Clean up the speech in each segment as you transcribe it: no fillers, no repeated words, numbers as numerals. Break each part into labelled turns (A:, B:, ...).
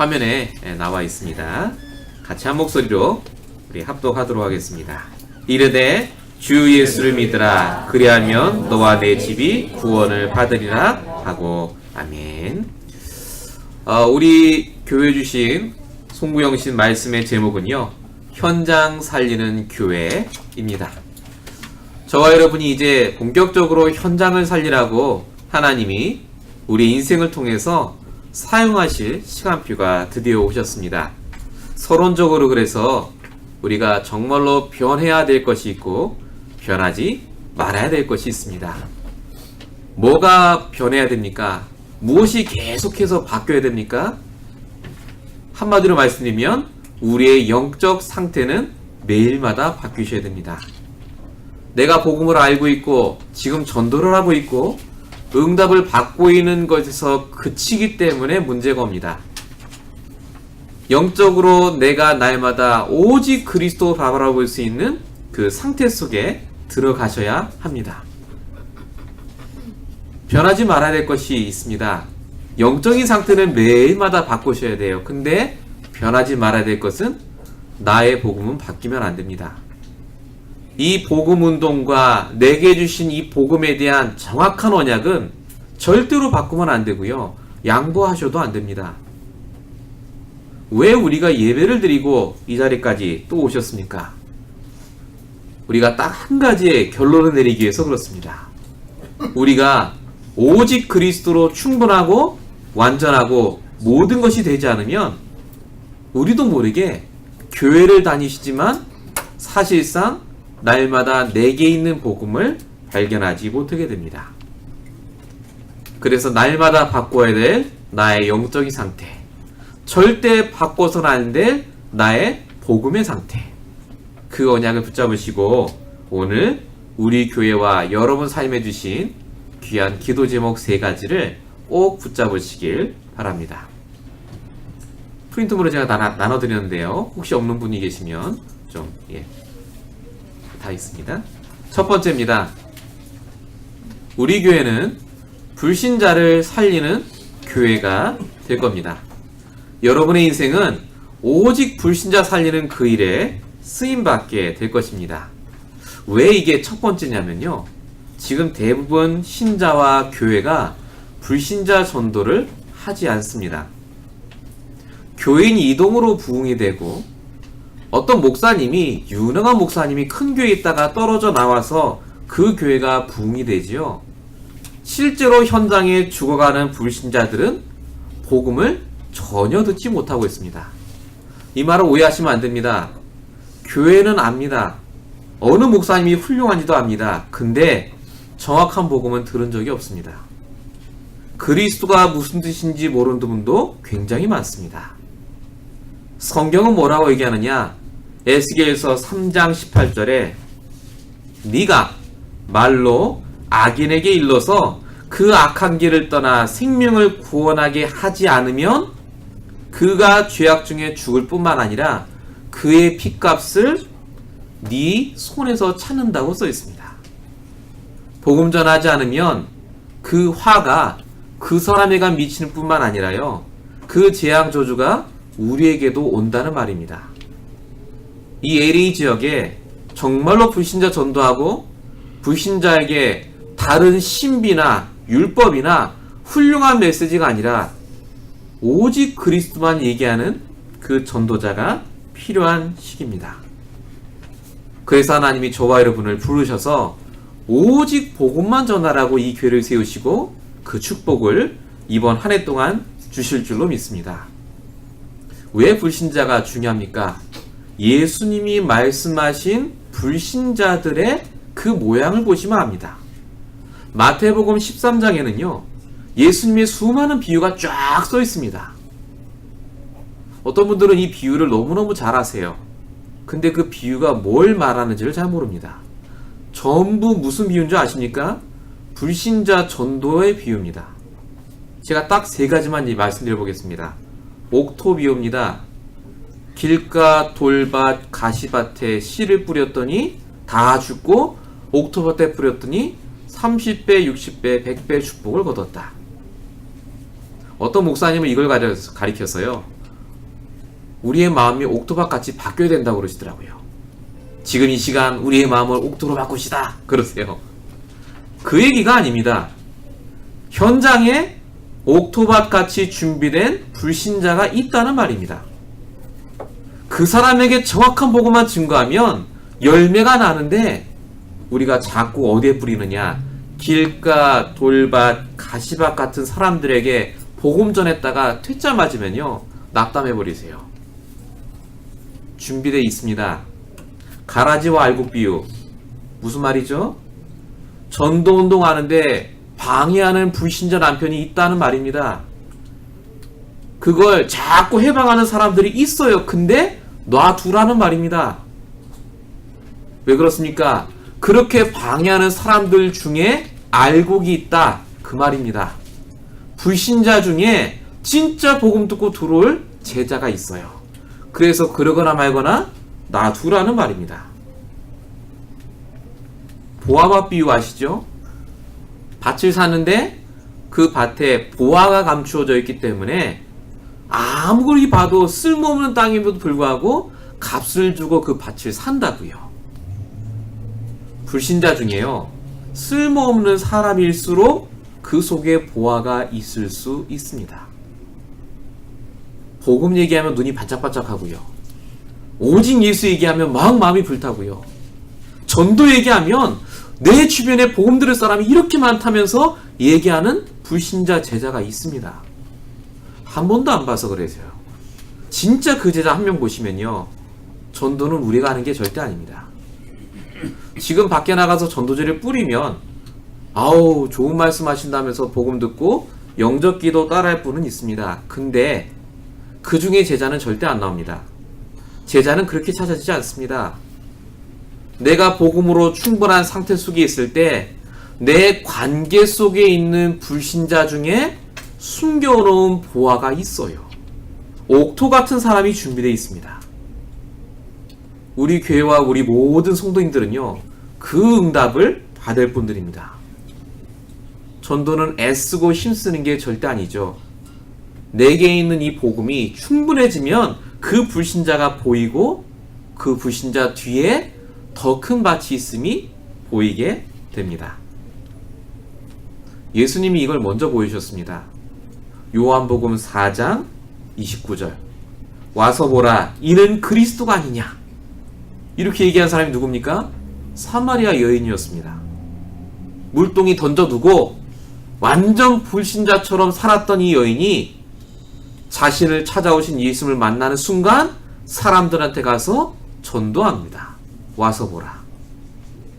A: 화면에 나와 있습니다. 같이 한 목소리로 우리 합독하도록 하겠습니다. 이르되 주 예수를 믿으라 그리하면 너와 내 집이 구원을 받으리라 하고 아멘. 우리 교회 주신 송구영신 말씀의 제목은요, 현장 살리는 교회입니다. 저와 여러분이 이제 본격적으로 현장을 살리라고 하나님이 우리 인생을 통해서 사용하실 시간표가 드디어 오셨습니다. 서론적으로 그래서 우리가 정말로 변해야 될 것이 있고 변하지 말아야 될 것이 있습니다. 뭐가 변해야 됩니까? 무엇이 계속해서 바뀌어야 됩니까? 한마디로 말씀드리면 우리의 영적 상태는 매일마다 바뀌셔야 됩니다. 내가 복음을 알고 있고 지금 전도를 하고 있고 응답을 받고 있는 것에서 그치기 때문에 문제가 옵니다. 영적으로 내가 날마다 오직 그리스도 바라볼 수 있는 그 상태 속에 들어가셔야 합니다. 변하지 말아야 될 것이 있습니다. 영적인 상태는 매일마다 바꾸셔야 돼요. 근데 변하지 말아야 될 것은 나의 복음은 바뀌면 안 됩니다. 이 복음 운동과 내게 주신 이 복음에 대한 정확한 언약은 절대로 바꾸면 안 되고요. 양보하셔도 안 됩니다. 왜 우리가 예배를 드리고 이 자리까지 또 오셨습니까? 우리가 딱 한 가지의 결론을 내리기 위해서 그렇습니다. 우리가 오직 그리스도로 충분하고 완전하고 모든 것이 되지 않으면 우리도 모르게 교회를 다니시지만 사실상 날마다 내게 있는 복음을 발견하지 못하게 됩니다. 그래서 날마다 바꿔야 될 나의 영적인 상태, 절대 바꿔서는 안 될 나의 복음의 상태, 그 언약을 붙잡으시고 오늘 우리 교회와 여러분 삶에 주신 귀한 기도 제목 3가지를 꼭 붙잡으시길 바랍니다. 프린트물로 제가 나눠드렸는데요. 혹시 없는 분이 계시면 다 있습니다. 첫 번째입니다. 우리 교회는 불신자를 살리는 교회가 될 겁니다. 여러분의 인생은 오직 불신자 살리는 그 일에 쓰임받게 될 것입니다. 왜 이게 첫 번째냐면요, 지금 대부분 신자와 교회가 불신자 전도를 하지 않습니다. 교인 이동으로 부흥이 되고 어떤 목사님이, 유능한 목사님이 큰 교회에 있다가 떨어져 나와서 그 교회가 부흥이 되지요. 실제로 현장에 죽어가는 불신자들은 복음을 전혀 듣지 못하고 있습니다. 이 말을 오해하시면 안 됩니다. 교회는 압니다. 어느 목사님이 훌륭한지도 압니다. 근데 정확한 복음은 들은 적이 없습니다. 그리스도가 무슨 뜻인지 모르는 분도 굉장히 많습니다. 성경은 뭐라고 얘기하느냐? 에스겔서 3장 18절에 네가 말로 악인에게 일러서 그 악한 길을 떠나 생명을 구원하게 하지 않으면 그가 죄악 중에 죽을 뿐만 아니라 그의 핏값을 네 손에서 찾는다고 써 있습니다. 복음 전하지 않으면 그 화가 그 사람에게 미치는 뿐만 아니라요, 그 재앙 저주가 우리에게도 온다는 말입니다. 이 LA 지역에 정말로 불신자 전도하고 불신자에게 다른 신비나 율법이나 훌륭한 메시지가 아니라 오직 그리스도만 얘기하는 그 전도자가 필요한 시기입니다. 그래서 하나님이 저와 여러분을 부르셔서 오직 복음만 전하라고 이 교회를 세우시고 그 축복을 이번 한 해 동안 주실 줄로 믿습니다. 왜 불신자가 중요합니까? 예수님이 말씀하신 불신자들의 그 모양을 보시면 압니다. 마태복음 13장에는요, 예수님의 수많은 비유가 쫙 써 있습니다. 어떤 분들은 이 비유를 너무너무 잘 아세요. 근데 그 비유가 뭘 말하는지를 잘 모릅니다. 전부 무슨 비유인 줄 아십니까? 불신자 전도의 비유입니다. 제가 딱 3가지만 말씀드려보겠습니다. 옥토 비유입니다. 길가 돌밭 가시밭에 씨를 뿌렸더니 다 죽고 옥토밭에 뿌렸더니 30배, 60배, 100배 축복을 거뒀다. 어떤 목사님은 이걸 가리켜서요, 우리의 마음이 옥토밭같이 바뀌어야 된다고 그러시더라고요. 지금 이 시간 우리의 마음을 옥토로 바꾸시다 그러세요. 그 얘기가 아닙니다. 현장에 옥토밭같이 준비된 불신자가 있다는 말입니다. 그 사람에게 정확한 복음만 증거하면 열매가 나는데 우리가 자꾸 어디에 뿌리느냐, 길가, 돌밭, 가시밭 같은 사람들에게 복음 전했다가 퇴짜 맞으면요 낙담해버리세요. 준비되어 있습니다. 가라지와 알곡 비유. 무슨 말이죠? 전도운동 하는데 방해하는 불신자 남편이 있다는 말입니다. 그걸 자꾸 해방하는 사람들이 있어요. 근데 놔두라는 말입니다. 왜 그렇습니까? 그렇게 방해하는 사람들 중에 알곡이 있다 그 말입니다. 불신자 중에 진짜 복음 듣고 들어올 제자가 있어요. 그래서 그러거나 말거나 놔두라는 말입니다. 보아밭 비유 아시죠? 밭을 사는데 그 밭에 보아가 감추어져 있기 때문에 아무리 봐도 쓸모없는 땅임에도 불구하고 값을 주고 그 밭을 산다고요. 불신자 중에요, 쓸모없는 사람일수록 그 속에 보아가 있을 수 있습니다. 복음 얘기하면 눈이 반짝반짝하고요. 오직 예수 얘기하면 막 마음이 불타고요. 전도 얘기하면 내 주변에 복음 들을 사람이 이렇게 많다면서 얘기하는 불신자 제자가 있습니다. 한 번도 안 봐서 그래서요. 진짜 그 제자 한 명 보시면요, 전도는 우리가 하는 게 절대 아닙니다. 지금 밖에 나가서 전도제를 뿌리면 아우 좋은 말씀 하신다면서 복음 듣고 영접 기도 따라할 분은 있습니다. 근데 그 중에 제자는 절대 안 나옵니다. 제자는 그렇게 찾아지지 않습니다. 내가 복음으로 충분한 상태 속에 있을 때 내 관계 속에 있는 불신자 중에 숨겨놓은 보아가 있어요. 옥토 같은 사람이 준비되어 있습니다. 우리 교회와 우리 모든 성도님들은요, 그 응답을 받을 분들입니다. 전도는 애쓰고 힘쓰는 게 절대 아니죠. 내게 있는 이 복음이 충분해지면 그 불신자가 보이고 그 불신자 뒤에 더 큰 밭이 있음이 보이게 됩니다. 예수님이 이걸 먼저 보이셨습니다. 요한복음 4장 29절. 와서 보라, 이는 그리스도가 아니냐. 이렇게 얘기한 사람이 누굽니까? 사마리아 여인이었습니다. 물동이 던져두고 완전 불신자처럼 살았던 이 여인이 자신을 찾아오신 예수님을 만나는 순간 사람들한테 가서 전도합니다. 와서 보라.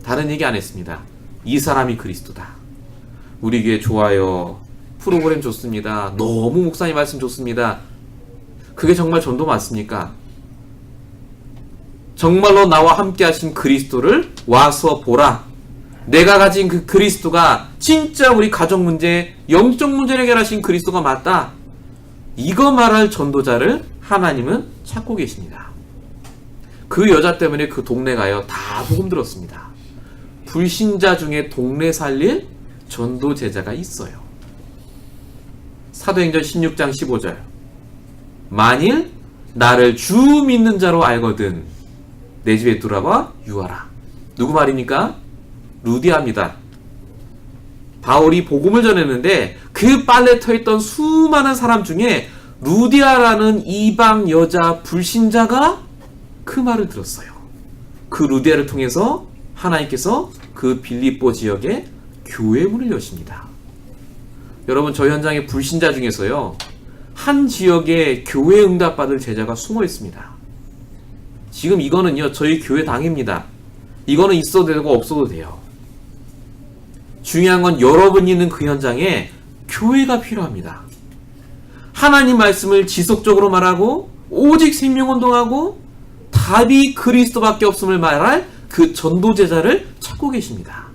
A: 다른 얘기 안 했습니다. 이 사람이 그리스도다. 우리 교회 좋아요. 프로그램 좋습니다. 너무 목사님 말씀 좋습니다. 그게 정말 전도 맞습니까? 정말로 나와 함께 하신 그리스도를 와서 보라. 내가 가진 그 그리스도가 진짜 우리 가정 문제, 영적 문제를 해결하신 그리스도가 맞다. 이거 말할 전도자를 하나님은 찾고 계십니다. 그 여자 때문에 그 동네 가요 다 복음 들었습니다. 불신자 중에 동네 살릴 전도 제자가 있어요. 사도행전 16장 15절. 만일 나를 주 믿는 자로 알거든 내 집에 들어와 유하라. 누구 말입니까? 루디아입니다. 바울이 복음을 전했는데 그 빨래 터있던 수많은 사람 중에 루디아라는 이방 여자 불신자가 그 말을 들었어요. 그 루디아를 통해서 하나님께서 그 빌립보 지역에 교회 문을 여십니다. 여러분, 저 현장의 불신자 중에서요, 한 지역에 교회 응답받을 제자가 숨어 있습니다. 지금 이거는요, 저희 교회 당입니다. 이거는 있어도 되고 없어도 돼요. 중요한 건 여러분이 있는 그 현장에 교회가 필요합니다. 하나님 말씀을 지속적으로 말하고 오직 생명운동하고 답이 그리스도밖에 없음을 말할 그 전도제자를 찾고 계십니다.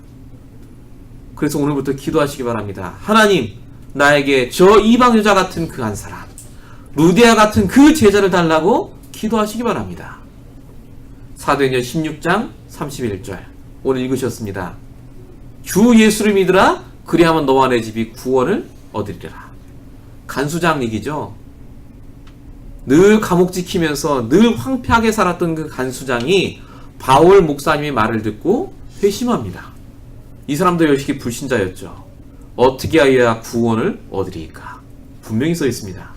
A: 그래서 오늘부터 기도하시기 바랍니다. 하나님, 나에게 저 이방 여자 같은 그 한 사람, 루디아 같은 그 제자를 달라고 기도하시기 바랍니다. 사도행전 16장 31절 오늘 읽으셨습니다. 주 예수를 믿으라, 그리하면 너와 내 집이 구원을 얻으리라. 간수장 얘기죠. 늘 감옥 지키면서 늘 황폐하게 살았던 그 간수장이 바울 목사님의 말을 듣고 회심합니다. 이 사람도 역시 불신자였죠. 어떻게 하여야 구원을 얻으리까? 분명히 써 있습니다.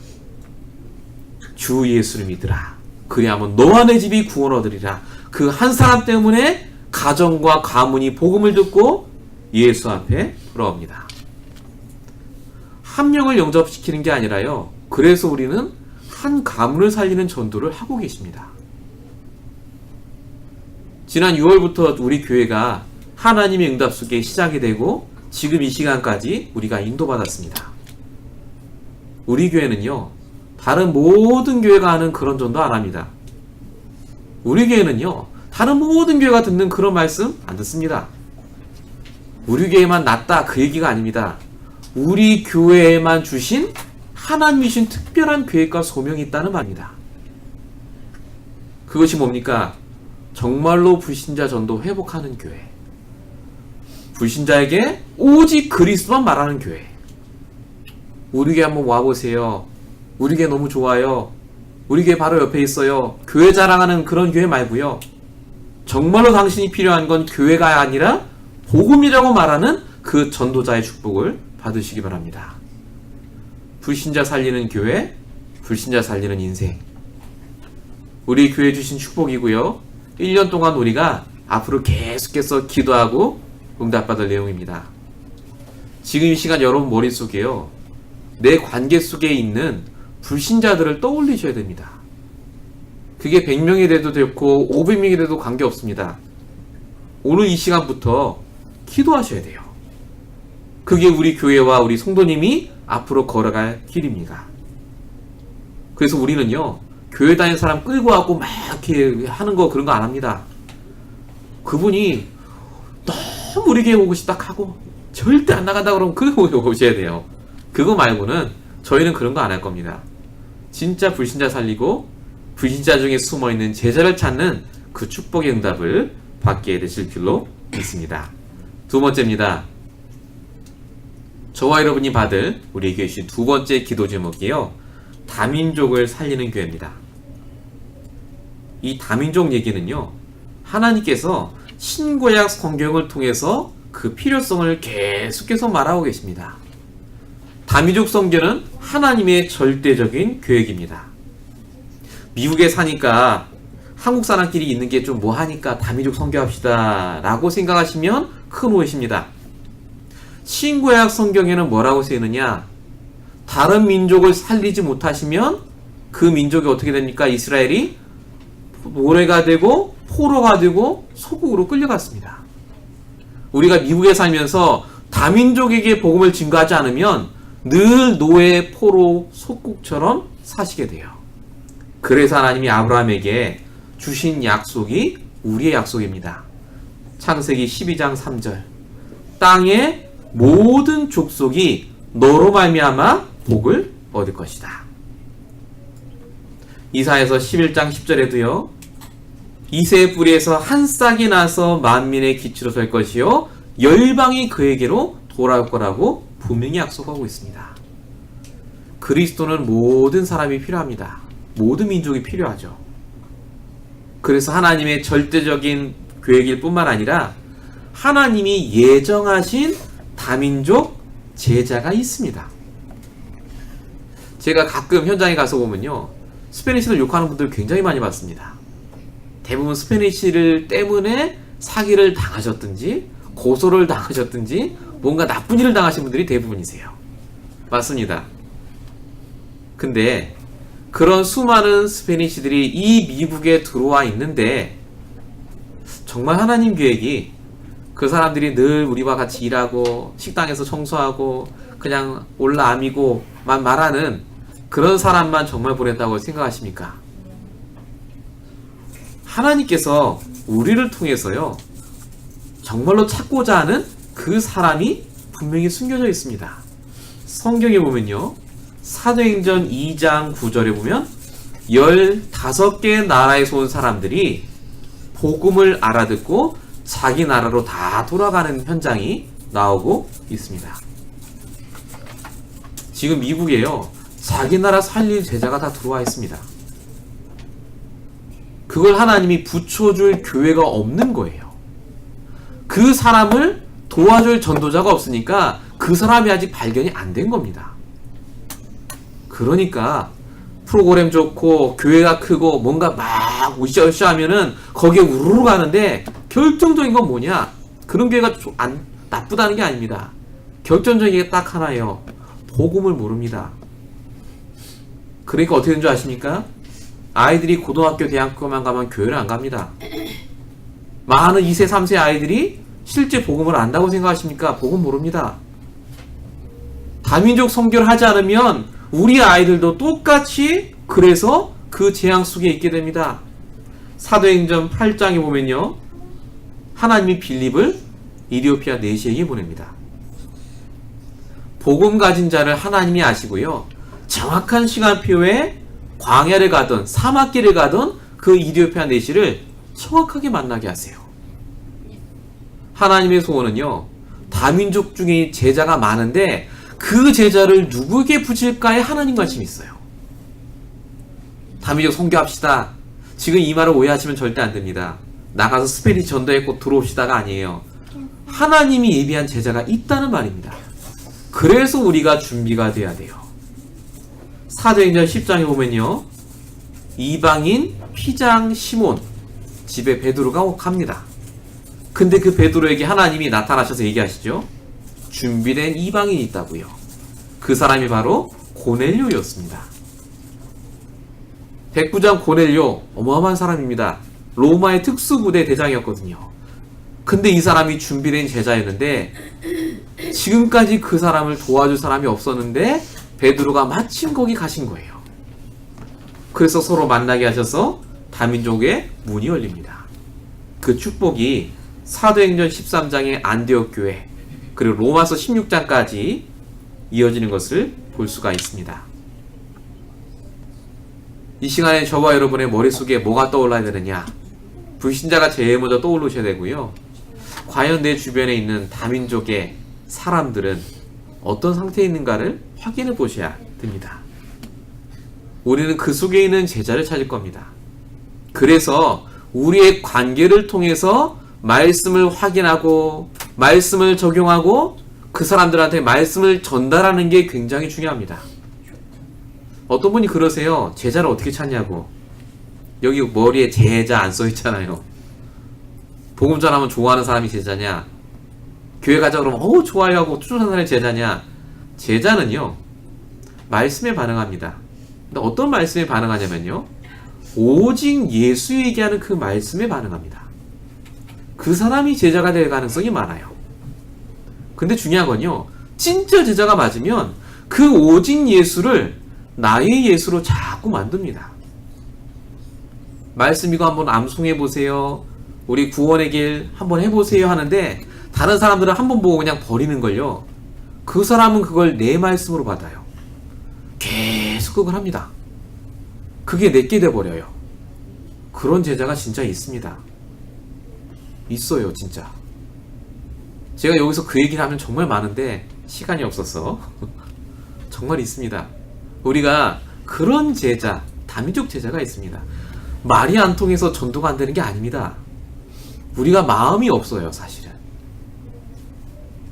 A: 주 예수를 믿으라. 그리하면 너와 내 집이 구원 얻으리라. 그 한 사람 때문에 가정과 가문이 복음을 듣고 예수 앞에 돌아옵니다. 한 명을 영접시키는 게 아니라요. 그래서 우리는 한 가문을 살리는 전도를 하고 계십니다. 지난 6월부터 우리 교회가 하나님의 응답 속에 시작이 되고 지금 이 시간까지 우리가 인도받았습니다. 우리 교회는요, 다른 모든 교회가 하는 그런 전도 안 합니다. 우리 교회는요, 다른 모든 교회가 듣는 그런 말씀 안 듣습니다. 우리 교회만 낫다 그 얘기가 아닙니다. 우리 교회에만 주신 하나님이 주신 특별한 계획과 소명이 있다는 말입니다. 그것이 뭡니까? 정말로 불신자 전도 회복하는 교회. 불신자에게 오직 그리스도만 말하는 교회. 우리 교회 한번 와보세요. 우리 교회 너무 좋아요. 우리 교회 바로 옆에 있어요. 교회 자랑하는 그런 교회 말고요. 정말로 당신이 필요한 건 교회가 아니라 복음이라고 말하는 그 전도자의 축복을 받으시기 바랍니다. 불신자 살리는 교회, 불신자 살리는 인생. 우리 교회 주신 축복이고요. 1년 동안 우리가 앞으로 계속해서 기도하고 응답받을 내용입니다. 지금 이 시간 여러분 머릿속에요, 내 관계 속에 있는 불신자들을 떠올리셔야 됩니다. 그게 100명이 돼도 좋고 500명이 돼도 관계없습니다. 오늘 이 시간부터 기도하셔야 돼요. 그게 우리 교회와 우리 성도님이 앞으로 걸어갈 길입니다. 그래서 우리는요, 교회 다니는 사람 끌고 와고 막 이렇게 하는 거 그런 거 안 합니다. 그분이 너무 우리 교회 오고 싶다 하고 절대 안 나간다 그러면 그거 오셔야 돼요. 그거 말고는 저희는 그런 거 안 할 겁니다. 진짜 불신자 살리고 불신자 중에 숨어있는 제자를 찾는 그 축복의 응답을 받게 되실 줄로 믿습니다. 두 번째입니다. 저와 여러분이 받을 우리 교회 주신 두 번째 기도 제목이요, 다민족을 살리는 교회입니다. 이 다민족 얘기는요, 하나님께서 신구약 성경을 통해서 그 필요성을 계속해서 말하고 계십니다. 다민족 선교는 하나님의 절대적인 계획입니다. 미국에 사니까 한국 사람끼리 있는 게 좀 뭐하니까 다민족 선교합시다 라고 생각하시면 큰 오해십니다. 신구약 성경에는 뭐라고 쓰이느냐? 다른 민족을 살리지 못하시면 그 민족이 어떻게 됩니까? 이스라엘이 노예가 되고 포로가 되고 소국으로 끌려갔습니다. 우리가 미국에 살면서 다민족에게 복음을 증거하지 않으면 늘 노예, 포로, 속국처럼 사시게 돼요. 그래서 하나님이 아브라함에게 주신 약속이 우리의 약속입니다. 창세기 12장 3절, 땅의 모든 족속이 너로 말미암아 복을 얻을 것이다. 이사야서 11장 10절에도요, 이새의 뿌리에서 한 싹이 나서 만민의 기초로 설 것이요 열방이 그에게로 돌아올 거라고 분명히 약속하고 있습니다. 그리스도는 모든 사람이 필요합니다. 모든 민족이 필요하죠. 그래서 하나님의 절대적인 계획일 뿐만 아니라 하나님이 예정하신 다민족 제자가 있습니다. 제가 가끔 현장에 가서 보면요, 스페니쉬를 욕하는 분들 굉장히 많이 봤습니다. 대부분 스페니쉬를 때문에 사기를 당하셨든지 고소를 당하셨든지 뭔가 나쁜 일을 당하신 분들이 대부분이세요. 맞습니다. 근데 그런 수많은 스페니쉬들이 이 미국에 들어와 있는데 정말 하나님 계획이 그 사람들이 늘 우리와 같이 일하고 식당에서 청소하고 그냥 올라암이고 말하는 그런 사람만 정말 보낸다고 생각하십니까? 하나님께서 우리를 통해서요, 정말로 찾고자 하는 그 사람이 분명히 숨겨져 있습니다. 성경에 보면요, 사도행전 2장 9절에 보면 15개의 나라에서 온 사람들이 복음을 알아듣고 자기 나라로 다 돌아가는 현장이 나오고 있습니다. 지금 미국에요, 자기 나라 살릴 제자가 다 들어와 있습니다. 그걸 하나님이 붙여줄 교회가 없는 거예요. 그 사람을 도와줄 전도자가 없으니까 그 사람이 아직 발견이 안 된 겁니다. 그러니까 프로그램 좋고 교회가 크고 뭔가 막 으쌰으쌰 하면은 거기에 우르르 가는데 결정적인 건 뭐냐? 그런 교회가 나쁘다는 게 아닙니다. 결정적인 게 딱 하나예요. 복음을 모릅니다. 그러니까 어떻게 되는 줄 아십니까? 아이들이 고등학교, 대학교만 가면 교회를 안 갑니다. 많은 2세, 3세 아이들이 실제 복음을 안다고 생각하십니까? 복음 모릅니다. 다민족 선교를 하지 않으면 우리 아이들도 똑같이 그래서 그 재앙 속에 있게 됩니다. 사도행전 8장에 보면요, 하나님이 빌립을 이디오피아 내시에게 보냅니다. 복음 가진 자를 하나님이 아시고요, 정확한 시간표에 광야를 가던 사막길을 가던 그 이디오피아 내시를 정확하게 만나게 하세요. 하나님의 소원은요, 다민족 중에 제자가 많은데 그 제자를 누구에게 붙일까에 하나님 관심이 있어요. 다민족 선교합시다. 지금 이 말을 오해하시면 절대 안 됩니다. 나가서 스페니시 전도했고 들어옵시다가 아니에요. 하나님이 예비한 제자가 있다는 말입니다. 그래서 우리가 준비가 돼야 돼요. 사도행전 10장에 보면요, 이방인 피장 시몬 집에 베드로가 갑니다. 근데 그 베드로에게 하나님이 나타나셔서 얘기하시죠. 준비된 이방인이 있다고요. 그 사람이 바로 고넬료였습니다. 백부장 고넬료, 어마어마한 사람입니다. 로마의 특수부대 대장이었거든요. 근데 이 사람이 준비된 제자였는데 지금까지 그 사람을 도와줄 사람이 없었는데 베드로가 마침 거기 가신 거예요. 그래서 서로 만나게 하셔서 다민족의 문이 열립니다. 그 축복이 사도행전 13장의 안디옥 교회, 그리고 로마서 16장까지 이어지는 것을 볼 수가 있습니다. 이 시간에 저와 여러분의 머릿속에 뭐가 떠올라야 되느냐? 불신자가 제일 먼저 떠오르셔야 되고요. 과연 내 주변에 있는 다민족의 사람들은 어떤 상태에 있는가를 확인해 보셔야 됩니다. 우리는 그 속에 있는 제자를 찾을 겁니다. 그래서 우리의 관계를 통해서 말씀을 확인하고 말씀을 적용하고 그 사람들한테 말씀을 전달하는 게 굉장히 중요합니다. 어떤 분이 그러세요. 제자를 어떻게 찾냐고. 여기 머리에 제자 안 써 있잖아요. 복음 전하면 좋아하는 사람이 제자냐? 교회 가자 그러면 좋아요 하고 쫓아가는 사람이 제자냐? 제자는요, 말씀에 반응합니다. 근데 어떤 말씀에 반응하냐면요, 오직 예수 얘기하는 그 말씀에 반응합니다. 그 사람이 제자가 될 가능성이 많아요. 근데 중요한 건요, 진짜 제자가 맞으면 그 오직 예수를 나의 예수로 자꾸 만듭니다. 말씀 이거 한번 암송해 보세요. 우리 구원의 길 한번 해보세요 하는데 다른 사람들은 한번 보고 그냥 버리는 걸요. 그 사람은 그걸 내 말씀으로 받아요. 계속 그걸 합니다. 그게 내게 돼버려요. 그런 제자가 진짜 있습니다. 있어요, 진짜. 제가 여기서 그 얘기를 하면 정말 많은데 시간이 없어서 정말 있습니다. 우리가 그런 제자, 다민족 제자가 있습니다. 말이 안 통해서 전도가 안 되는 게 아닙니다. 우리가 마음이 없어요, 사실은.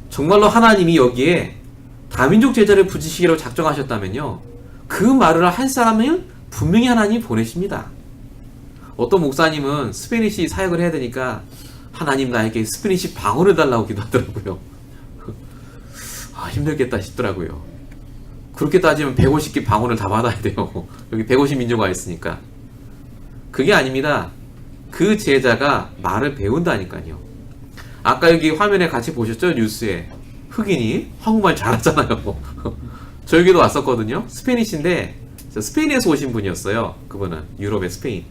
A: 정말로 하나님이 여기에 다민족 제자를 붙이시기로 작정하셨다면요, 그 말을 할 사람은 분명히 하나님이 보내십니다. 어떤 목사님은 스페니시 사역을 해야 되니까 하나님 나에게 스페니시 방언을 달라고 기도하더라고요. 힘들겠다 싶더라고요. 그렇게 따지면 150개 방언을 다 받아야 돼요. 여기 150민족가 있으니까. 그게 아닙니다. 그 제자가 말을 배운다니까요. 아까 여기 화면에 같이 보셨죠? 뉴스에 흑인이 한국말 잘하잖아요. 저에게도 왔었거든요. 스페니시인데 스페인에서 오신 분이었어요. 그분은 유럽의 스페인.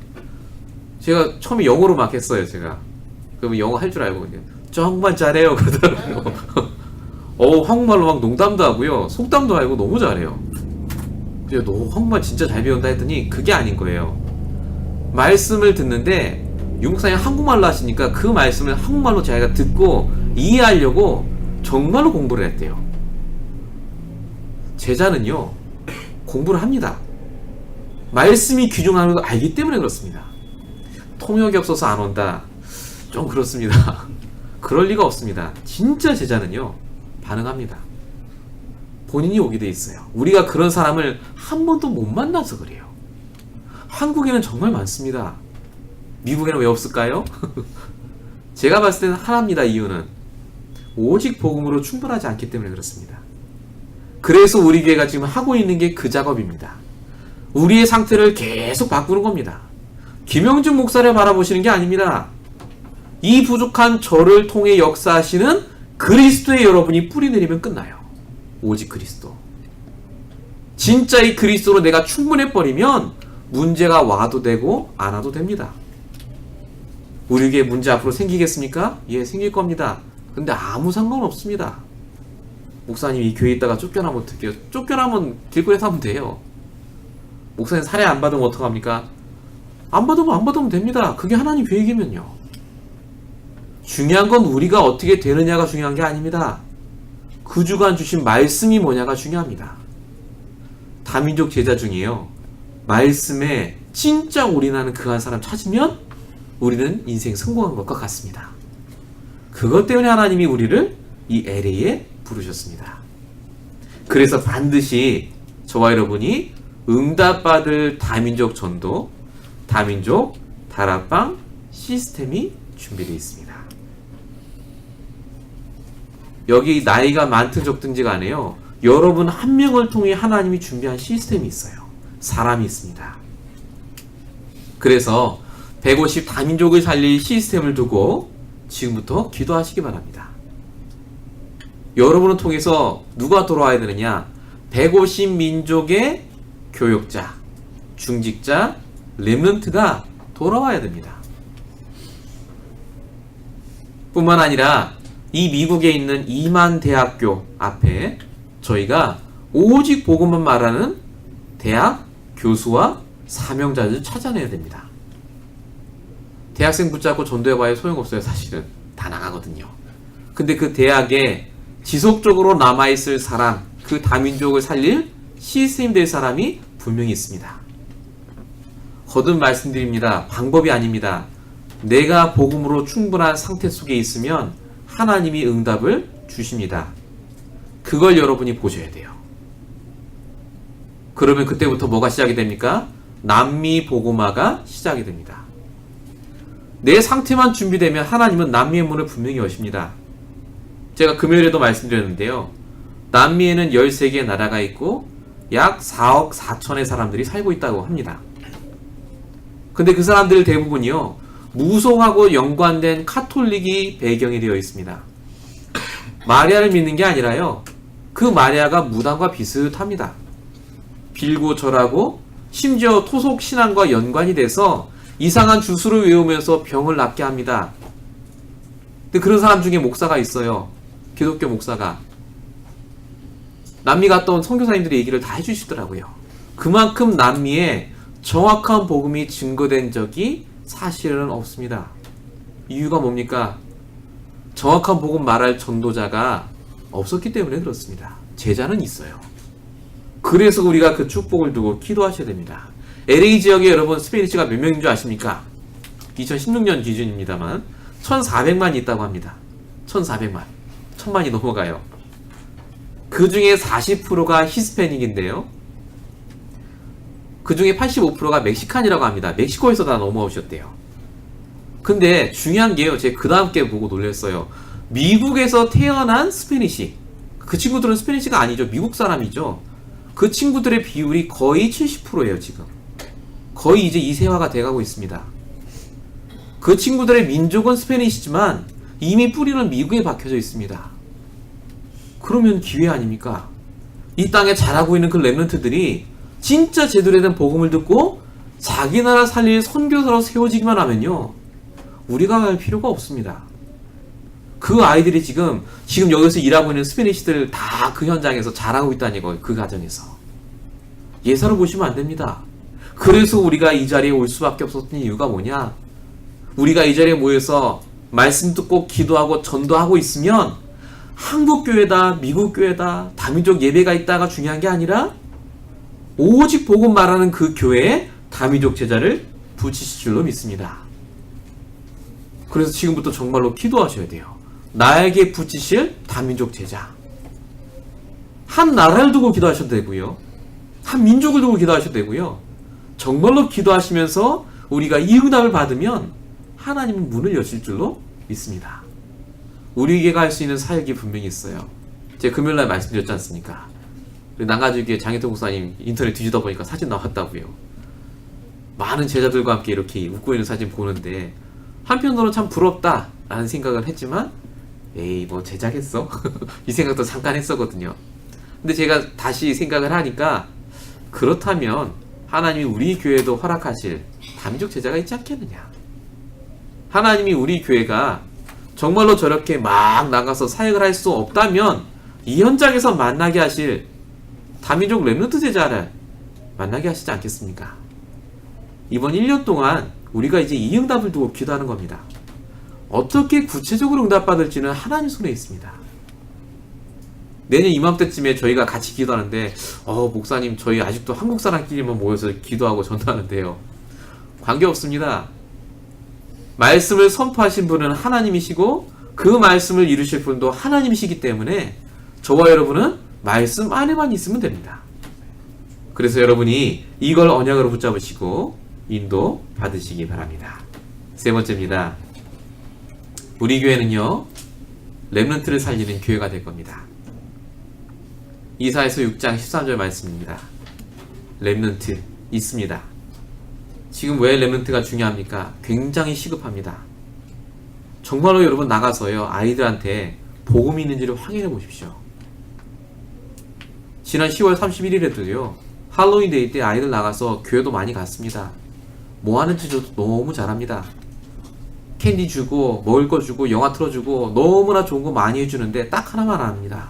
A: 제가 처음에 영어로 막 했어요. 제가 그러면 영어 할 줄 알고 그냥 정말 잘해요 그러더라고요. 한국말로 막 농담도 하고요, 속담도 알고 너무 잘해요. 그래서 너 한국말 진짜 잘 배운다 했더니 그게 아닌 거예요. 말씀을 듣는데 윤목사님 한국말로 하시니까 그 말씀을 한국말로 자기가 듣고 이해하려고 정말로 공부를 했대요. 제자는요, 공부를 합니다. 말씀이 귀중한 걸 알기 때문에 그렇습니다. 통역이 없어서 안 온다. 좀 그렇습니다. 그럴 리가 없습니다. 진짜 제자는요, 반응합니다. 본인이 오게 돼 있어요. 우리가 그런 사람을 한 번도 못 만나서 그래요. 한국에는 정말 많습니다. 미국에는 왜 없을까요? 제가 봤을 때는 하나입니다. 이유는 오직 복음으로 충분하지 않기 때문에 그렇습니다. 그래서 우리 교회가 지금 하고 있는 게 그 작업입니다. 우리의 상태를 계속 바꾸는 겁니다. 김영준 목사를 바라보시는 게 아닙니다. 이 부족한 저를 통해 역사하시는 그리스도의 여러분이 뿌리내리면 끝나요. 오직 그리스도. 진짜 이 그리스도로 내가 충분해버리면 문제가 와도 되고 안 와도 됩니다. 우리 교회 문제 앞으로 생기겠습니까? 예, 생길 겁니다. 근데 아무 상관없습니다. 목사님 이 교회에 있다가 쫓겨나면 어떡해요? 쫓겨나면 길거리에서 하면 돼요. 목사님 살해 안 받으면 어떡합니까? 안 받으면 됩니다. 그게 하나님 계획이면요. 중요한 건 우리가 어떻게 되느냐가 중요한 게 아닙니다. 그 주간 주신 말씀이 뭐냐가 중요합니다. 다민족 제자 중에요, 말씀에 진짜 올인하는 그 한 사람 찾으면 우리는 인생 성공한 것과 같습니다. 그것 때문에 하나님이 우리를 이 LA에 부르셨습니다. 그래서 반드시 저와 여러분이 응답받을 다민족 전도, 다민족 다락방 시스템이 준비되어 있습니다. 여기 나이가 많든 적든지 간에요, 여러분 한 명을 통해 하나님이 준비한 시스템이 있어요. 사람이 있습니다. 그래서 150 다민족을 살릴 시스템을 두고 지금부터 기도하시기 바랍니다. 여러분을 통해서 누가 돌아와야 되느냐? 150 민족의 교역자, 중직자, 렘넌트가 돌아와야 됩니다. 뿐만 아니라 이 미국에 있는 2만 대학교 앞에 저희가 오직 복음만 말하는 대학 교수와 사명자를 찾아내야 됩니다. 대학생 붙잡고 전도해봐야 소용없어요. 사실은 다 나가거든요. 근데 그 대학에 지속적으로 남아있을 사람, 그 다민족을 살릴 시스템 될 사람이 분명히 있습니다. 거듭 말씀드립니다. 방법이 아닙니다. 내가 복음으로 충분한 상태 속에 있으면 하나님이 응답을 주십니다. 그걸 여러분이 보셔야 돼요. 그러면 그때부터 뭐가 시작이 됩니까? 남미 복음화가 시작이 됩니다. 내 상태만 준비되면 하나님은 남미의 문을 분명히 여십니다. 제가 금요일에도 말씀드렸는데요, 남미에는 13개의 나라가 있고 약 4억 4천의 사람들이 살고 있다고 합니다. 근데 그 사람들 대부분이요, 무속하고 연관된 카톨릭이 배경이 되어 있습니다. 마리아를 믿는 게 아니라요, 그 마리아가 무당과 비슷합니다. 빌고 절하고 심지어 토속 신앙과 연관이 돼서 이상한 주술을 외우면서 병을 낫게 합니다. 근데 그런 사람 중에 목사가 있어요. 기독교 목사가. 남미 갔다 온 선교사님들이 얘기를 다 해주시더라고요. 그만큼 남미에 정확한 복음이 증거된 적이 사실은 없습니다. 이유가 뭡니까? 정확한 복음 말할 전도자가 없었기 때문에 그렇습니다. 제자는 있어요. 그래서 우리가 그 축복을 두고 기도하셔야 됩니다. LA 지역에 여러분 스페니시가 몇 명인 줄 아십니까? 2016년 기준입니다만 1,400만 있다고 합니다. 1,400만. 1,000만이 넘어가요. 그 중에 40%가 히스패닉인데요, 그 중에 85%가 멕시칸이라고 합니다. 멕시코에서 다 넘어오셨대요. 근데 중요한 게요, 제가 그 다음 게 보고 놀랐어요. 미국에서 태어난 스페니시, 그 친구들은 스페니시가 아니죠. 미국 사람이죠. 그 친구들의 비율이 거의 70%예요. 지금 거의 이제 이세화가 돼가고 있습니다. 그 친구들의 민족은 스페니시지만 이미 뿌리는 미국에 박혀져 있습니다. 그러면 기회 아닙니까? 이 땅에 자라고 있는 그 렘넌트들이 진짜 제대로 된 복음을 듣고 자기 나라 살릴 선교사로 세워지기만 하면요, 우리가 갈 필요가 없습니다. 그 아이들이 지금 여기서 일하고 있는 스페니시들 다 그 현장에서 자라고 있다는 거예요. 그 가정에서. 예사로 보시면 안 됩니다. 그래서 우리가 이 자리에 올 수밖에 없었던 이유가 뭐냐? 우리가 이 자리에 모여서 말씀 듣고 기도하고 전도하고 있으면 한국 교회다, 미국 교회다, 다민족 예배가 있다가 중요한 게 아니라 오직 복음 말하는 그 교회에 다민족 제자를 붙이실 줄로 믿습니다. 그래서 지금부터 정말로 기도하셔야 돼요. 나에게 붙이실 다민족 제자. 한 나라를 두고 기도하셔도 되고요. 한 민족을 두고 기도하셔도 되고요. 정말로 기도하시면서 우리가 이 응답을 받으면 하나님은 문을 여실 줄로 믿습니다. 우리에게가 할 수 있는 사역이 분명히 있어요. 제가 금요일날 말씀드렸지 않습니까? 난가주교회 장혜통 목사님 인터넷 뒤지다 보니까 사진 나왔다고요. 많은 제자들과 함께 이렇게 웃고 있는 사진 보는데 한편으로는 참 부럽다 라는 생각을 했지만 에이 뭐 제자겠어? 이 생각도 잠깐 했었거든요. 근데 제가 다시 생각을 하니까 그렇다면 하나님이 우리 교회도 허락하실 다민족 제자가 있지 않겠느냐. 하나님이 우리 교회가 정말로 저렇게 막 나가서 사역을 할 수 없다면 이 현장에서 만나게 하실 다민족 렘넌트 제자를 만나게 하시지 않겠습니까? 이번 1년 동안 우리가 이제 이 응답을 두고 기도하는 겁니다. 어떻게 구체적으로 응답받을지는 하나님 손에 있습니다. 내년 이맘때쯤에 저희가 같이 기도하는데 목사님 저희 아직도 한국 사람끼리만 모여서 기도하고 전도하는데요. 관계없습니다. 말씀을 선포하신 분은 하나님이시고 그 말씀을 이루실 분도 하나님이시기 때문에 저와 여러분은 말씀 안에만 있으면 됩니다. 그래서 여러분이 이걸 언약으로 붙잡으시고 인도 받으시기 바랍니다. 세 번째입니다. 우리 교회는요, 렘넌트를 살리는 교회가 될 겁니다. 이사야서 6장 13절 말씀입니다. 렘넌트 있습니다. 지금 왜 렘넌트가 중요합니까? 굉장히 시급합니다. 정말로 여러분 나가서요, 아이들한테 복음이 있는지를 확인해 보십시오. 지난 10월 31일에도요, 할로윈 데이 때 아이들 나가서 교회도 많이 갔습니다. 뭐 하는지 저도 너무 잘합니다. 캔디 주고 먹을 거 주고 영화 틀어주고 너무나 좋은 거 많이 해주는데 딱 하나만 합니다.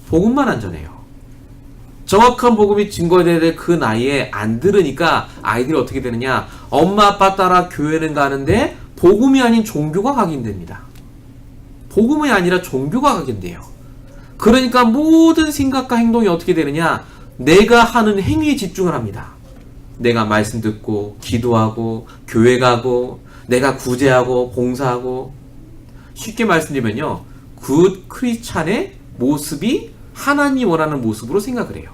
A: 복음만 안 전해요. 정확한 복음이 증거돼야 될 그 나이에 안 들으니까 아이들이 어떻게 되느냐, 엄마 아빠 따라 교회는 가는데 복음이 아닌 종교가 각인됩니다. 복음이 아니라 종교가 각인돼요. 그러니까 모든 생각과 행동이 어떻게 되느냐, 내가 하는 행위에 집중을 합니다. 내가 말씀 듣고 기도하고 교회 가고 내가 구제하고 봉사하고, 쉽게 말씀드리면요, 굿 크리스찬의 모습이 하나님 원하는 모습으로 생각을 해요.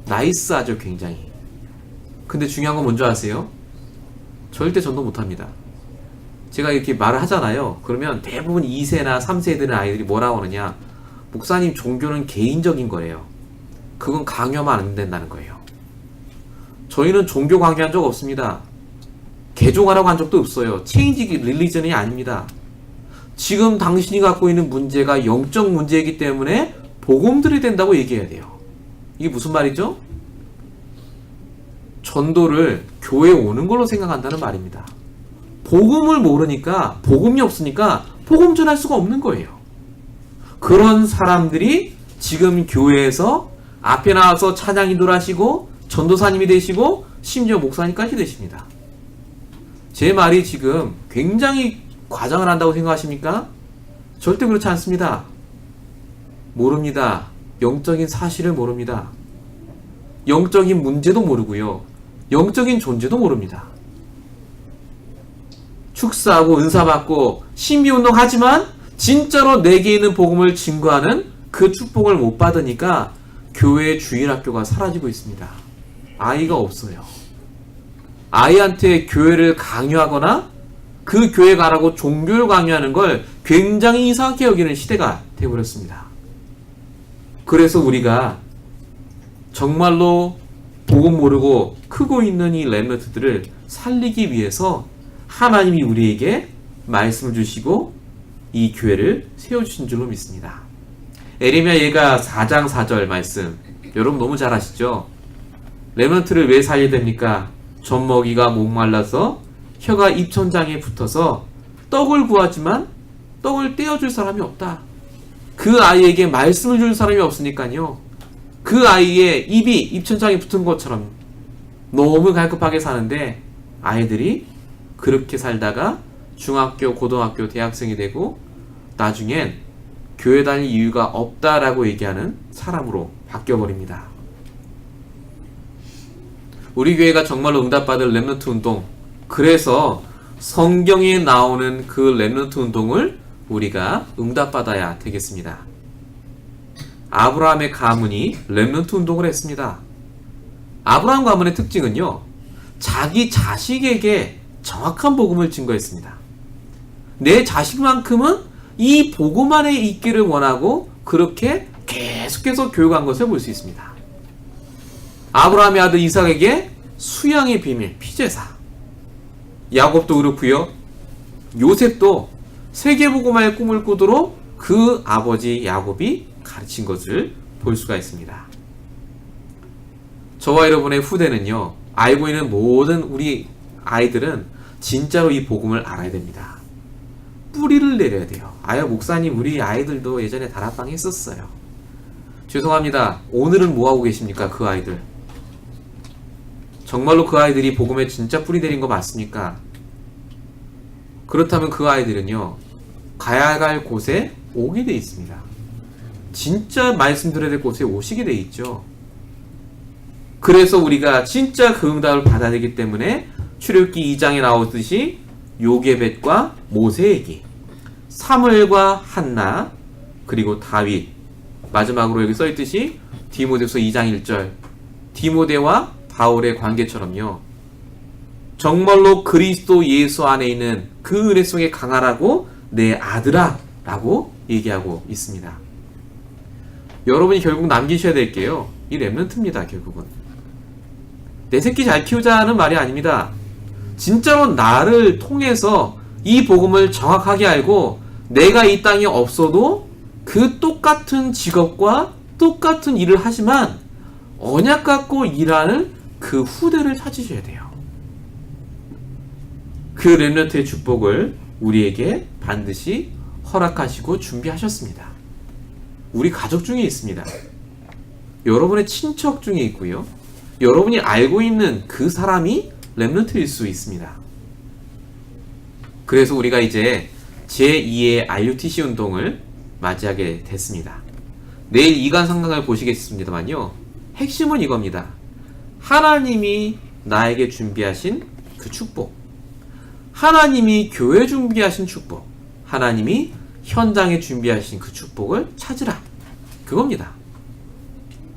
A: 나이스하죠, 굉장히. 근데 중요한 건 뭔지 아세요? 절대 전도 못합니다. 제가 이렇게 말을 하잖아요. 그러면 대부분 2세나 3세에 되는 아이들이 뭐라고 하느냐, 목사님 종교는 개인적인 거예요. 그건 강요하면 안 된다는 거예요. 저희는 종교 강요한 적 없습니다. 개종하라고 한 적도 없어요. 체인지 릴리전이 아닙니다. 지금 당신이 갖고 있는 문제가 영적 문제이기 때문에 복음 들이 된다고 얘기해야 돼요. 이게 무슨 말이죠? 전도를 교회에 오는 걸로 생각한다는 말입니다. 복음을 모르니까, 복음이 없으니까 복음 전할 수가 없는 거예요. 그런 사람들이 지금 교회에서 앞에 나와서 찬양 인도를 하시고 전도사님이 되시고 심지어 목사님까지 되십니다. 제 말이 지금 굉장히 과장을 한다고 생각하십니까? 절대 그렇지 않습니다. 모릅니다. 영적인 사실을 모릅니다. 영적인 문제도 모르고요, 영적인 존재도 모릅니다. 축사하고 은사받고 신비운동 하지만 진짜로 내게 있는 복음을 증거하는 그 축복을 못 받으니까 교회의 주일학교가 사라지고 있습니다. 아이가 없어요. 아이한테 교회를 강요하거나 그 교회 가라고 종교를 강요하는 걸 굉장히 이상하게 여기는 시대가 되어버렸습니다. 그래서 우리가 정말로 복음 모르고 크고 있는 이 렘넌트들을 살리기 위해서 하나님이 우리에게 말씀을 주시고 이 교회를 세워주신 줄로 믿습니다. 에레미야 예가 4장 4절 말씀, 여러분 너무 잘 아시죠? 렘넌트를 왜 살려야 됩니까? 젖먹이가 목말라서 혀가 입천장에 붙어서 떡을 구하지만 떡을 떼어줄 사람이 없다. 그 아이에게 말씀을 줄 사람이 없으니까요, 그 아이의 입이 입천장에 붙은 것처럼 너무 갈급하게 사는데 아이들이 그렇게 살다가 중학교, 고등학교, 대학생이 되고 나중엔 교회 다닐 이유가 없다라고 얘기하는 사람으로 바뀌어버립니다. 우리 교회가 정말로 응답받을 렘넌트 운동, 그래서 성경에 나오는 그 렘넌트 운동을 우리가 응답받아야 되겠습니다. 아브라함의 가문이 렘넌트 운동을 했습니다. 아브라함 가문의 특징은요, 자기 자식에게 정확한 복음을 증거했습니다. 내 자식만큼은 이 복음 안에 있기를 원하고 그렇게 계속해서 교육한 것을 볼 수 있습니다. 아브라함의 아들 이삭에게 수양의 비밀, 피제사. 야곱도 그렇고요. 요셉도 세계복음화의 꿈을 꾸도록 그 아버지 야곱이 가르친 것을 볼 수가 있습니다. 저와 여러분의 후대는요, 알고 있는 모든 우리 아이들은 진짜로 이 복음을 알아야 됩니다. 뿌리를 내려야 돼요. 아유, 목사님, 우리 아이들도 예전에 다락방 했었어요. 죄송합니다. 오늘은 뭐하고 계십니까? 그 아이들. 정말로 그 아이들이 복음에 진짜 뿌리 내린 거 맞습니까? 그렇다면 그 아이들은요, 가야 할 곳에 오게 돼 있습니다. 진짜 말씀 드려야 될 곳에 오시게 돼 있죠. 그래서 우리가 진짜 그 응답을 받아야 되기 때문에 출애굽기 2장에 나오듯이 요게벳과 모세에게, 사무엘과 한나, 그리고 다윗, 마지막으로 여기 써있듯이 디모데후서 2장 1절, 디모데와 바울의 관계처럼요, 정말로 그리스도 예수 안에 있는 그 은혜 속에 강하라고 내 아들아 라고 얘기하고 있습니다. 여러분이 결국 남기셔야 될 게요, 이 렘넌트입니다. 결국은 내 새끼 잘 키우자는 말이 아닙니다. 진짜로 나를 통해서 이 복음을 정확하게 알고 내가 이 땅에 없어도 그 똑같은 직업과 똑같은 일을 하지만 언약 갖고 일하는 그 후대를 찾으셔야 돼요. 그 렘넌트의 축복을 우리에게 반드시 허락하시고 준비하셨습니다. 우리 가족 중에 있습니다. 여러분의 친척 중에 있고요. 여러분이 알고 있는 그 사람이 렘넌트일 수 있습니다. 그래서 우리가 이제 제2의 RUTC 운동을 맞이하게 됐습니다. 내일 이간 상강을 보시겠습니다만요, 핵심은 이겁니다. 하나님이 나에게 준비하신 그 축복, 하나님이 교회 준비하신 축복, 하나님이 현장에 준비하신 그 축복을 찾으라, 그겁니다.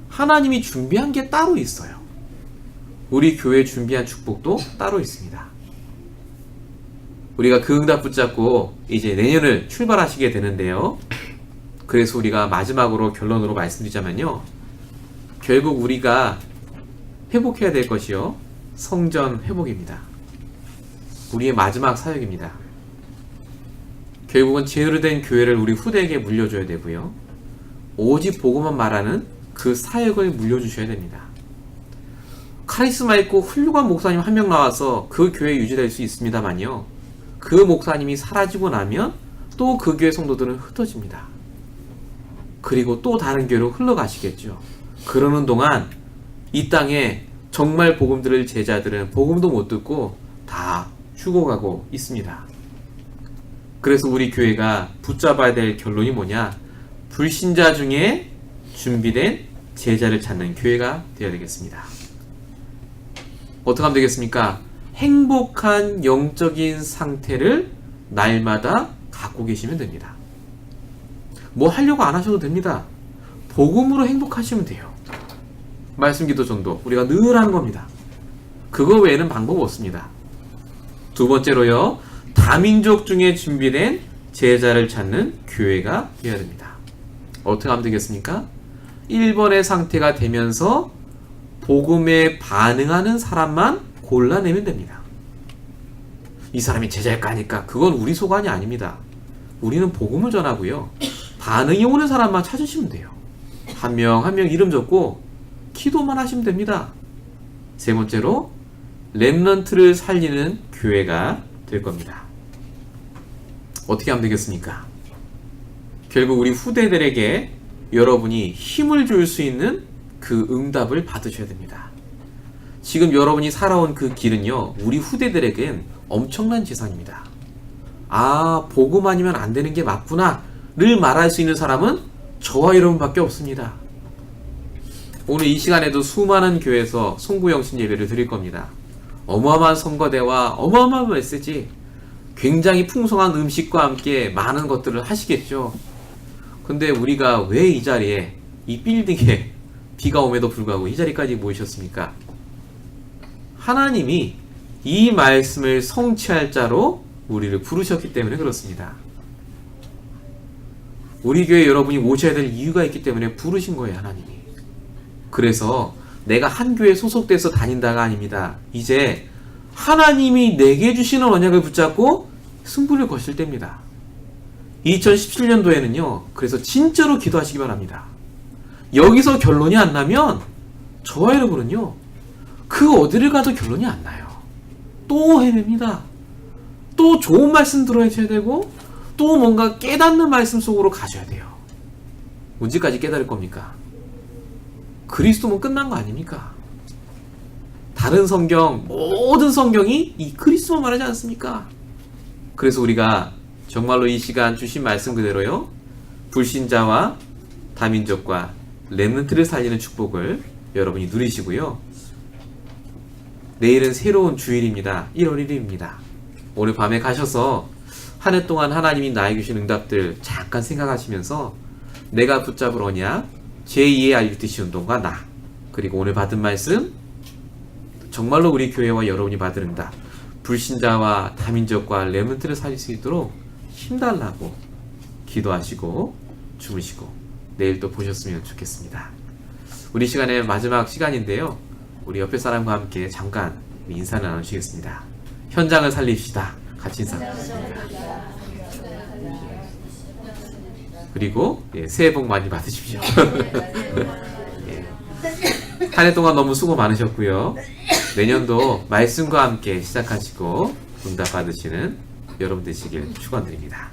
A: 하나님이 준비한 게 따로 있어요. 우리 교회 준비한 축복도 따로 있습니다. 우리가 그 응답 붙잡고 이제 내년을 출발하시게 되는데요, 그래서 우리가 마지막으로 결론으로 말씀드리자면요, 결국 우리가 회복해야 될 것이요, 성전 회복입니다. 우리의 마지막 사역입니다. 결국은 제대로 된 교회를 우리 후대에게 물려줘야 되고요, 오직 복음만 말하는 그 사역을 물려주셔야 됩니다. 카리스마 있고 훌륭한 목사님 한 명 나와서 그 교회 유지될 수 있습니다만요, 그 목사님이 사라지고 나면 또 그 교회 성도들은 흩어집니다. 그리고 또 다른 교회로 흘러가시겠죠. 그러는 동안 이 땅에 정말 복음 들을 제자들은 복음도 못 듣고 다 죽어가고 있습니다. 그래서 우리 교회가 붙잡아야 될 결론이 뭐냐? 불신자 중에 준비된 제자를 찾는 교회가 되어야 되겠습니다. 어떻게 하면 되겠습니까? 행복한 영적인 상태를 날마다 갖고 계시면 됩니다. 뭐 하려고 안 하셔도 됩니다. 복음으로 행복하시면 돼요. 말씀 기도 전도 우리가 늘 하는 겁니다. 그거 외에는 방법 없습니다. 두 번째로요, 다민족 중에 준비된 제자를 찾는 교회가 되어야 됩니다. 어떻게 하면 되겠습니까? 1번의 상태가 되면서 복음에 반응하는 사람만 골라내면 됩니다. 이 사람이 제자일까 하니까 그건 우리 소관이 아닙니다. 우리는 복음을 전하고요, 반응이 오는 사람만 찾으시면 돼요. 한 명 한 명 이름 적고 기도만 하시면 됩니다. 세 번째로, 렘넌트를 살리는 교회가 될 겁니다. 어떻게 하면 되겠습니까? 결국 우리 후대들에게 여러분이 힘을 줄 수 있는 그 응답을 받으셔야 됩니다. 지금 여러분이 살아온 그 길은요, 우리 후대들에겐 엄청난 재산입니다. 아, 복음 아니면 안 되는 게 맞구나 를 말할 수 있는 사람은 저와 여러분밖에 없습니다. 오늘 이 시간에도 수많은 교회에서 송구영신 예배를 드릴 겁니다. 어마어마한 선거대와 어마어마한 메시지, 굉장히 풍성한 음식과 함께 많은 것들을 하시겠죠. 근데 우리가 왜 이 자리에, 이 빌딩에 비가 오에도 불구하고 이 자리까지 모이셨습니까? 하나님이 이 말씀을 성취할 자로 우리를 부르셨기 때문에 그렇습니다. 우리 교회 여러분이 오셔야 될 이유가 있기 때문에 부르신 거예요, 하나님이. 그래서 내가 한 교회에 소속돼서 다닌다가 아닙니다. 이제 하나님이 내게 주시는 언약을 붙잡고 승부를 거실 때입니다. 2017년도에는요, 그래서 진짜로 기도하시기 바랍니다. 여기서 결론이 안 나면 저와 여러분은요, 그 어디를 가도 결론이 안 나요. 또 헤맵니다. 또 좋은 말씀 들어야셔야 되고, 또 뭔가 깨닫는 말씀 속으로 가셔야 돼요. 언제까지 깨달을 겁니까? 그리스도면 끝난 거 아닙니까? 다른 성경, 모든 성경이 이 그리스도만 말하지 않습니까? 그래서 우리가 정말로 이 시간 주신 말씀 그대로요, 불신자와 다민족과 렘넌트를 살리는 축복을 여러분이 누리시고요. 내일은 새로운 주일입니다. 1월 1일입니다. 오늘 밤에 가셔서 한 해 동안 하나님이 나에게 주신 응답들 잠깐 생각하시면서 내가 붙잡을 언약, 제2의 RUTC 운동과 나, 그리고 오늘 받은 말씀, 정말로 우리 교회와 여러분이 받은 응답, 불신자와 다민족과 렘넌트를 살릴 수 있도록 힘달라고 기도하시고 주무시고 내일 또 보셨으면 좋겠습니다. 우리 시간의 마지막 시간인데요, 우리 옆에 사람과 함께 잠깐 인사를 나누시겠습니다. 현장을 살립시다. 같이 인사하겠습니다. 그리고 새해 복 많이 받으십시오. 한 해 동안 너무 수고 많으셨고요. 내년도 말씀과 함께 시작하시고 응답 받으시는 여러분 되시길 축원드립니다.